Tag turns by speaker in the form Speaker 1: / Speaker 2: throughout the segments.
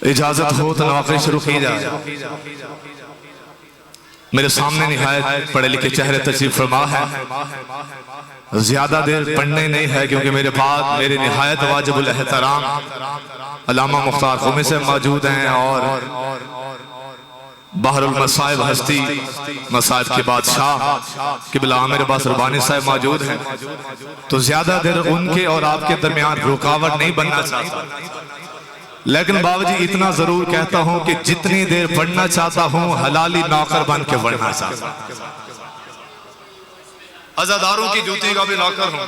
Speaker 1: اجازت ہو تو نوکری شروع کی جائے۔ میرے سامنے نہایت پڑھے لکھے چہرے تشریف فرما ہے، زیادہ دیر پڑھنے نہیں ہے کیونکہ میرے بعد میرے نہایت واجب الاحترام علامہ مختار قمی سے موجود ہیں اور بحر المصائب ہستی مصائب کے بادشاہ قبلہ عامر عباس ربانی صاحب موجود ہیں، تو زیادہ دیر ان کے اور آپ کے درمیان رکاوٹ نہیں بننا چاہتا، لیکن بابا جی اتنا ضرور کہتا ہوں کہ جتنی دیر پڑھنا چاہتا ہوں حلالی نوکر بن کے پڑھنا چاہتا ہوں۔ عزاداروں کی جوتی کا بھی نوکر ہوں،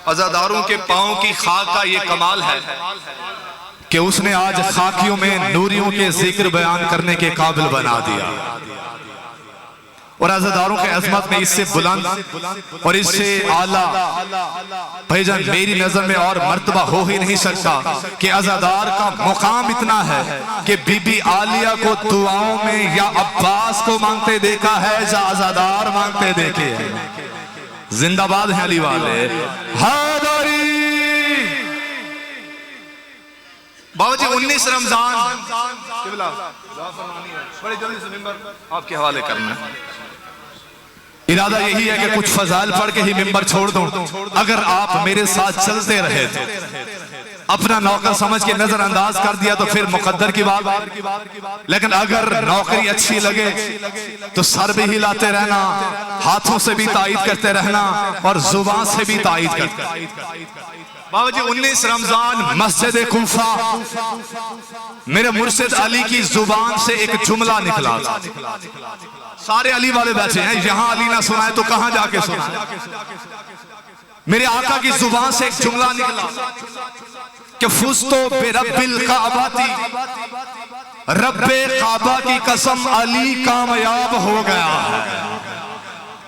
Speaker 1: عزاداروں کے پاؤں کی خاک کا یہ کمال ہے کہ اس نے آج خاکیوں میں نوریوں کے ذکر بیان کرنے کے قابل بنا دیا، اور عزاداروں کے عظمت میں اس سے بلند اور اس سے اعلیٰ بھائی جان میری نظر میں اور مرتبہ ہو ہی نہیں سکتا کہ عزادار کا مقام اتنا ہے کہ بی بی عالیہ کو دعاؤں میں یا عباس کو مانگتے دیکھا ہے یا عزادار مانگتے دیکھے ہیں۔ زندہ باد ہیں علی والے حیدری۔ بابا جی 19 رمضان بڑے جلدی سے ممبر آپ کے حوالے کرنا ہے، ارادہ یہی ہے کہ کچھ فضائل پڑھ کے ہی ممبر چھوڑ دوں، اگر آپ میرے ساتھ چلتے رہے تو اپنا نوکر سمجھ کے نظر انداز کر دیا تو پھر مقدر کی بات، لیکن اگر نوکری اچھی لگے تو سر بھی ہلاتے رہنا، ہاتھوں سے بھی تائید کرتے رہنا اور زبان سے بھی تائید کرتے۔ بابا جی 19 رمضان مسجد کوفہ میرے مرشد علی کی زبان سے ایک جملہ نکلا تھا، سارے علی والے بیٹھے ہیں، یہاں علی نہ سنائے تو کہاں جا کے سنائے؟ میرے آقا کی زبان سے ایک جملہ نکلا کہ فزتو برب الکعبہ، رب کعبہ کی قسم علی کامیاب ہو گیا۔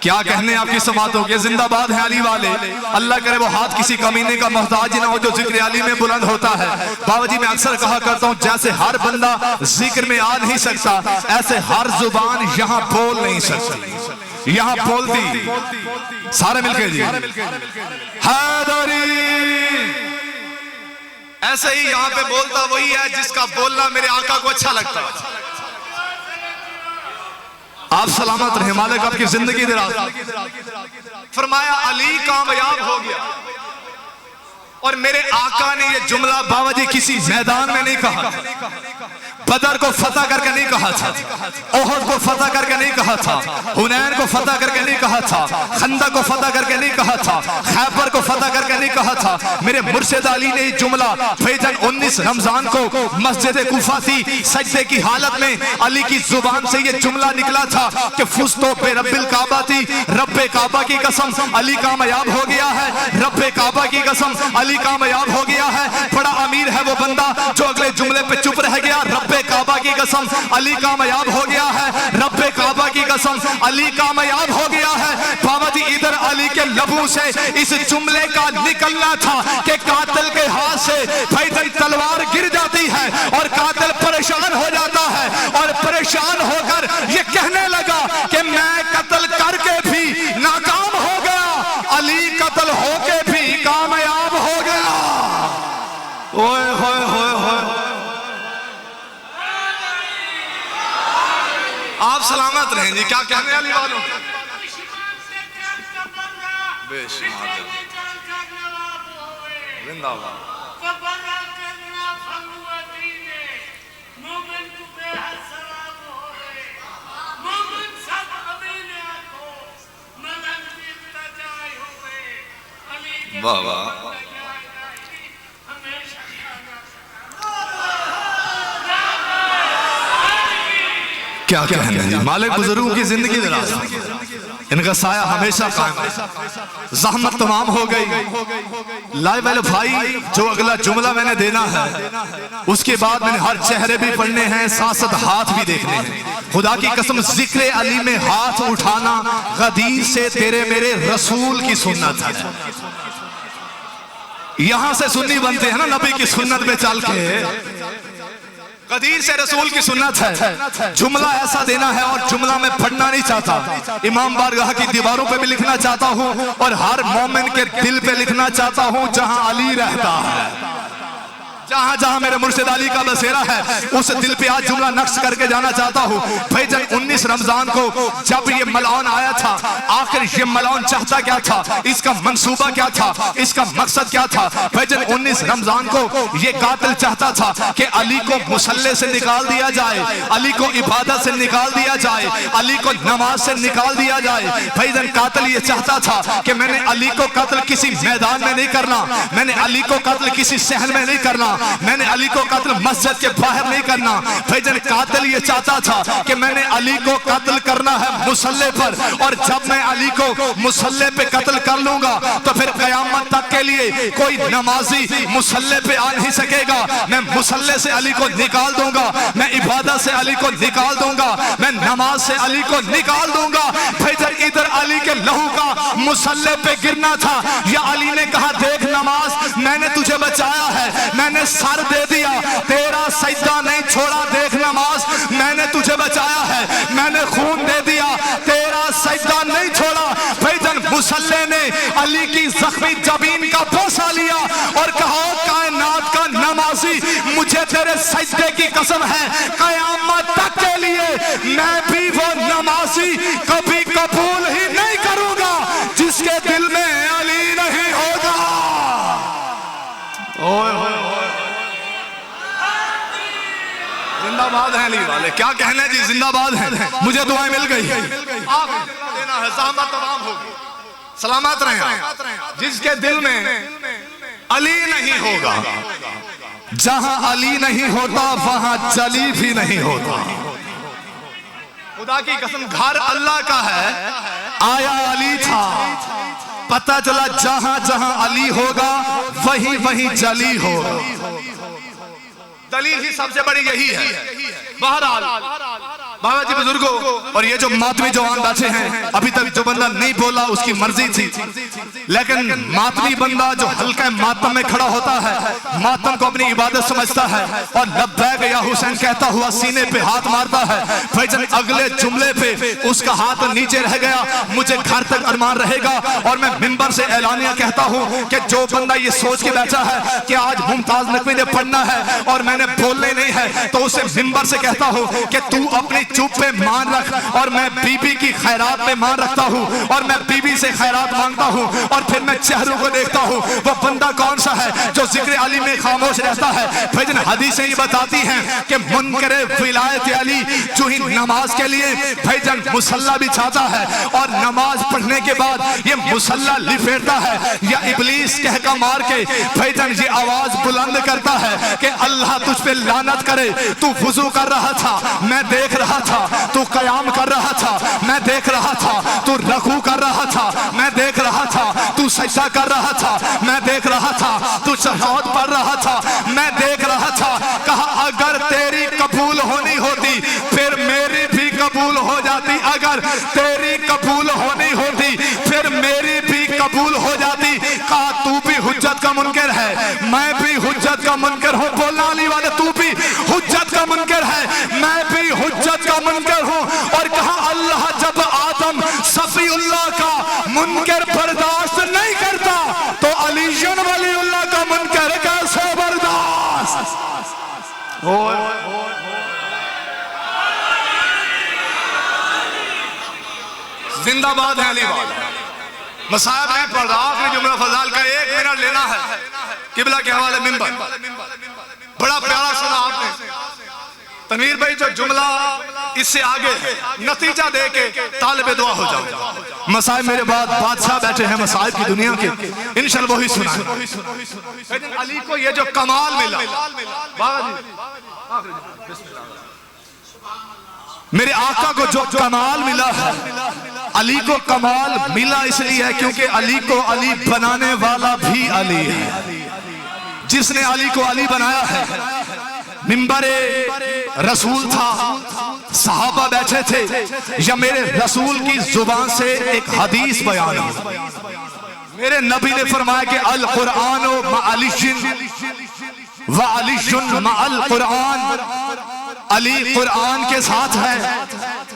Speaker 1: کیا کہنے آپ کی سماعت ہوگی؟ زندہ باد ہیں علی والے، اللہ کرے وہ ہاتھ کسی کمینے کا محتاج نہ ہو جو ذکر علی میں بلند ہوتا ہے۔ بابا جی میں اکثر کہا کرتا ہوں جیسے ہر بندہ ذکر میں آ نہیں سکتا ایسے ہر زبان یہاں بول نہیں سکتی، یہاں بولتی سارے مل کے جی حیدری، ایسے ہی یہاں پہ بولتا وہی ہے جس کا بولنا میرے آقا کو اچھا لگتا ہے۔ آپ سلامت رہے، مالک آپ کی زندگی دراز۔ فرمایا علی کامیاب ہو گیا، اور میرے آقا نے یہ جملہ بابا جی کسی میدان میں نہیں کہا تھا، بدر کو فتح کر کے نہیں کہا تھا، احد کو فتح کر کے نہیں کہا تھا، حنین کو فتح کر کے نہیں کہا تھا، خندق کو فتح کر کے نہیں کہا تھا، خیبر کو فتح کر کے نہیں کہا تھا۔ میرے مرشد علی نے یہ جملہ فیضاً 19 رمضان کو مسجد کوفہ تھی، سجدے کی حالت میں علی کی زبان سے یہ جملہ نکلا تھا کہ فزتو برب الکعبہ، رب کعبہ کی قسم علی کامیاب ہو گیا ہے، رب کعبہ کی قسم علی کامیاب ہو گیا ہے۔ بڑا امیر ہے وہ بندہ جو اگلے جملے پہ چپ رہ گیا، رب کعبہ کی قسم علی کامیاب ہو گیا ہے، رب کعبہ کی قسم علی کامیاب ہو گیا ہے۔ بابا جی ادھر علی کے لبوں سے اس جملے کا نکلنا تھا کہ قاتل کے ہاتھ سے بھائی تلوار گر جاتی ہے اور قاتل پریشان ہو جاتا ہے، اور پریشان ہو کر یہ کہنے لگا کہ میں قتل کر کے بھی ناکام ہو گیا، علی قتل ہو کے بھی کامیاب ہو گیا۔ اوئے ہوئے ہوئے ہوئے، آپ سلامت رہیں جی، کیا کہنے علی والوں؟ بے شمار زندہ باد۔ واہ واہ، کیا کہنا ہے جی، مالک بزرگوں کی زندگی دراز، ان کا سایہ ہمیشہ قائم ہے۔ زحمت تمام ہو گئی، لائے والے بھائی جو اگلا جملہ میں نے دینا ہے اس کے بعد میں نے ہر چہرے بھی پڑھنے ہیں، ساتھ ساتھ ہاتھ بھی دیکھنے ہیں۔ خدا کی قسم ذکر علی میں ہاتھ اٹھانا غدیر سے تیرے میرے رسول کی سنت ہے۔ یہاں سے سنی بنتے ہیں نا نبی کی سنت میں چل کے، قدیر سے رسول کی سنت ہے۔ جملہ ایسا دینا ہے اور جملہ میں پڑھنا نہیں چاہتا، امام بارگاہ کی دیواروں پہ بھی لکھنا چاہتا ہوں اور ہر مومن کے دل پہ لکھنا چاہتا ہوں جہاں علی رہتا ہے۔ जहां जहां मेरे मुर्शिद अली का बसेरा है उस दिल पे आज जुमला नक्श करके जाना चाहता हूं। भाईजान 19 रमजान को जब ये मलौन आया था, आखिर ये मलौन चाहता क्या था, इसका मंसूबा क्या था, इसका मकसद क्या था? भाईजान 19 रमजान को ये कातिल चाहता था कि अली को मुसल्ले से निकाल दिया जाए, अली को इबादत से निकाल दिया जाए, अली को नमाज से निकाल दिया जाए। भाईजान कातिल ये चाहता था कि मैंने अली को कत्ल किसी मैदान में नहीं करना, मैंने अली को कत्ल किसी शहर में नहीं करना, मैंने अली को कत्ल मस्जिद के बाहर नहीं करना। भाईजान कातिल ये चाहता था कि मैंने अली को कत्ल करना है मुसल्ले पर, और जब मैं अली को मुसल्ले पे कत्ल कर लूंगा तो फिर कयामत तक के लिए कोई नमाजी मुसल्ले पे आ नहीं सकेगा। मैं मुसल्ले से अली को निकाल दूंगा, मैं इबादत से अली को निकाल दूंगा, मैं नमाज से अली को निकाल दूंगा। भाईजान इधर अली के लहू का मुसल्ले पे गिरना था, या अली ने कहा देख नमाज मैंने तुझे बचाया है, मैंने सर दे दिया, तेरा सजदा नहीं छोड़ा, देख नमाज मैंने तुझे बचाया है, मैंने खून दे दिया, तेरा सजदा नहीं छोड़ा। भाईजान मुसल्ले ने अली की जख्मी जबीन का बोसा लिया और कहा कायनात का नमाजी मुझे तेरे सजदे की कसम है, कयामत तक के लिए मैं भी वो नमाजी कभी कबूल ही नहीं करूंगा जिसके दिल में अली नहीं होगा। ओए ओए जिंदाबाद हैं अली वाले, क्या कहने जी, जिंदाबाद हैं। मुझे दुआएं मिल गई, आप देना है, ज़हमत तमाम होगी, सलामत रहें। जिसके दिल में अली नहीं होगा, जहां अली नहीं होता वहां जली भी नहीं होता। खुदा की कसम घर अल्लाह का है, आया अली था, पता चला जहां जहां अली होगा वहीं वहीं जली होगा। दलील ही सबसे बड़ी यही है। बहरहाल बाबा जी बुजुर्गों, और ये जो मातमी जवान बैठे हैं, अभी तक जो बंदा नहीं बोला उसकी मर्जी थी, लेकिन मातमी बंदा जो हल्का मातम में खड़ा होता है, मातम को अपनी इबादत समझता है और लब्बैक या हुसैन कहता हुआ सीने पे हाथ मारता है। भाईजान अगले जुमले पे उसका हाथ नीचे रह गया, मुझे घर तक अरमान रहेगा, और मैं मिंबर से ऐलानिया कहता हूँ कि जो बंदा ये सोच के बैठा है कि आज मुमताज नकवी ने पढ़ना है और मैंने बोलने नहीं है, तो उसे मिंबर से कहता हूँ कि तू अपनी चुप पे मान रख, और मैं बीबी की खैरात पे मान रखता हूँ, और मैं बीबी से खैरात मांगता हूँ, और फिर मैं चेहरों को देखता हूँ। वो बंदा कौन सा है जो जिक्र अली में खामोश रहता है? भाईजान हदीसें ये बताती हैं कि मुनकरे विलायत अली जो ही नमाज के लिए भाईजान मुसल्ला बिछाता है और नमाज पढ़ने के बाद ये मुसल्ला लिपेटता है, या इब्लीस कहका मार के भाईजान ये आवाज बुलंद करता है कि अल्लाह तुझ पे लानत करे, तू वुजू कर रहा था मैं देख रहा था, तू कयाम कर रहा था मैं देख रहा था, तू रकू कर रहा था मैं देख रहा था, तू सजदा कर रहा था मैं देख रहा था, तू शहादत पढ़ रहा था मैं देख रहा था। कहा अगर तेरी कबूल होनी होती फिर मेरी भी कबूल हो जाती, अगर तेरी कबूल होनी होती फिर मेरी भी कबूल हो जाती। कहा तू भी हुज्जत का मुनकर है, मैं भी हुज्जत का मुनकर हूँ। बोलना अली वाले, तू भी हुज्जत का मुनकर है, मैं भी हुज्जत का मुनकर हूँ। और कहा अल्लाह जब आदम सफीउल्लाह का मुनकर बर्दाश्त नहीं करता तो अलीशन वलीउल्लाह का मुनकर कैसे बर्दाश्त? जिंदाबाद है अली वाले। मसाहब नहीं पढ़ रहा, आखिरी जुमला फजाल का 1 मिनट लेना है किबला के हवाले मिंबर। बड़ा प्यारा सुना आपने तनवीर भाई, जो जुमला इससे आगे नतीजा दे के तालिब दुआ हो जाओ। मसाहब मेरे बाद बादशाह बैठे हैं मसाहब की दुनिया के, इंशाअल्लाह वही सुना। अली को ये जो कमाल मिला, मेरे आका को जो कमाल मिला है, अली को कमाल मिला इसलिए है क्योंकि अली को अली बनाने वाला भी अली है। जिसने अली को अली बनाया है, मिंबरे रसूल था, सहाबा बैठे थे, या मेरे रसूल की जुबान से एक हदीस बयान हो। मेरे नबी ने फरमाया कि अल कुरान व अली कुरान, अली कुरान के साथ है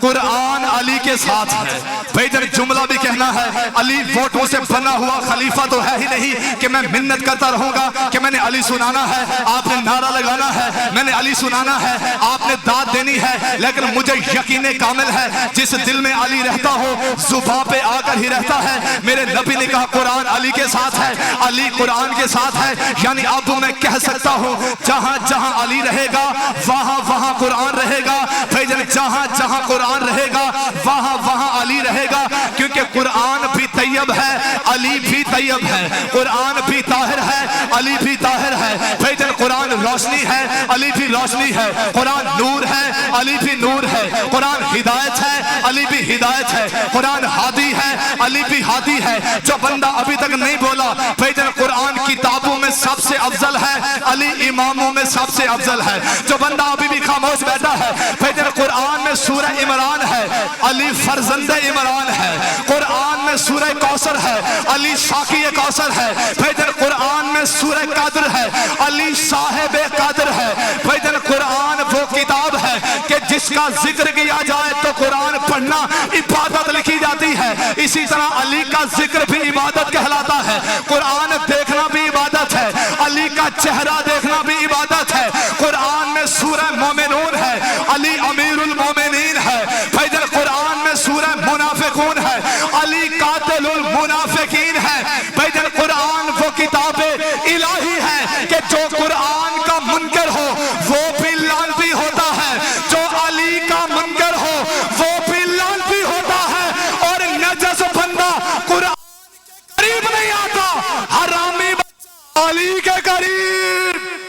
Speaker 1: कुरान अली के साथ है। भाई जब जुमला भी कहना है, अली वोटों से बना हुआ खलीफा तो है ही नहीं कि मैं मिन्नत करता रहूंगा कि मैंने अली सुनाना है, आपने नारा लगाना है, मैंने अली सुनाना है, आपने दाद देनी है। लेकिन मुझे यकीन कामिल है जिस दिल में अली रहता हो जुबान पे आकर ही रहता है। मेरे नबी ने कहा कुरान अली के साथ है, अली कुरान के साथ है। यानी अब मैं कह सकता हूं जहां जहां अली रहेगा वहां वहां कुरान रहेगा। भाई जहां जहां कुरान रहेगा वहां वहां अली रहेगा, क्योंकि कुरान भी तैयब है, अली भी तैयब है। कुरान भी ताहिर है, अली भी ताहिर है। भाई कुरान रोशनी है, अली भी रोशनी है। कुरान नूर है, अली भी नूर है। कुरान हिदायत है, अली भी हिदायत है। कुरान हादी है, अली भी हादी है। जो बंदा अभी तक नहीं बोला भाई कुरान किताबों में सबसे अफजल है, अली इमामों में सबसे अफजल है। जो बंदा अभी भी खामोश बैठा है भाई कुरान में सूरह इमरान है, अली फरजंद इमरान है। कुरान में सूरह कौसर है, अली साकी कौसर है। भाई कुरान में सूरह कद्र है, अली साहिब कद्र है। भाई कुरान वो किताब है कि जिसका जिक्र किया जाए तो कुरान पढ़ना इबादत लिखी जाती है। इसी तरह अली का जिक्र भी इबादत कहलाता है। कुरान देखना भी इबादत है, अली का चेहरा देखना भी इबादत है। कुरान में सूरह मोमिनून है, अली अमीरुल मोमिनीन है। भाई कुरान में सूरह मुनाफिकून है, अली कातिलुल मुनाफिकीन है। भाई कुरान वो किताबे इलाही है कि जो कुरान का मुनकर हो वो भी लानती होता है, जो अली का मुनकर हो वो भी लानती होता है। और नजस बंदा कुरान के करीब नहीं आता, हरामी अली के करीब।